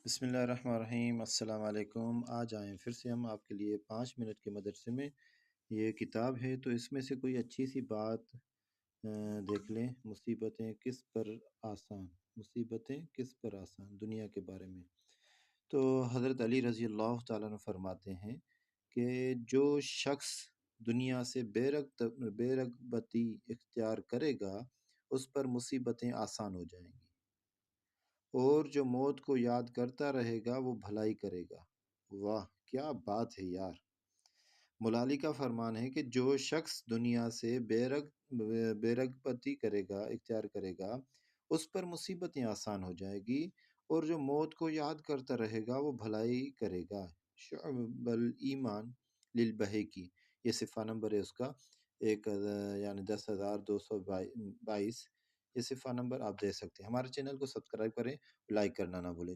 بسم اللہ الرحمن الرحیم۔ السلام علیکم۔ آج آئیں پھر سے ہم آپ کے لیے 5 منٹ کے مدرسے میں۔ یہ کتاب ہے تو اس میں سے کوئی اچھی سی بات دیکھ لیں۔ مصیبتیں کس پر آسان، مصیبتیں کس پر آسان، دنیا کے بارے میں۔ تو حضرت علی رضی اللہ تعالیٰ عنہ فرماتے ہیں کہ جو شخص دنیا سے بے رغبتی اختیار کرے گا اس پر مصیبتیں آسان ہو جائیں گی، اور جو موت کو یاد کرتا رہے گا وہ بھلائی کرے گا۔ واہ کیا بات ہے یار! مولا علی کا فرمان ہے کہ جو شخص دنیا سے بے رغبتی اختیار کرے گا اس پر مصیبتیں آسان ہو جائے گی، اور جو موت کو یاد کرتا رہے گا وہ بھلائی کرے گا۔ شعب الایمان للبہیقی، یہ صفحہ نمبر ہے اس کا، یعنی 10,222۔ یہ صفحہ نمبر آپ دے سکتے ہیں۔ ہمارے چینل کو سبسکرائب کریں، لائک کرنا نہ بھولیں۔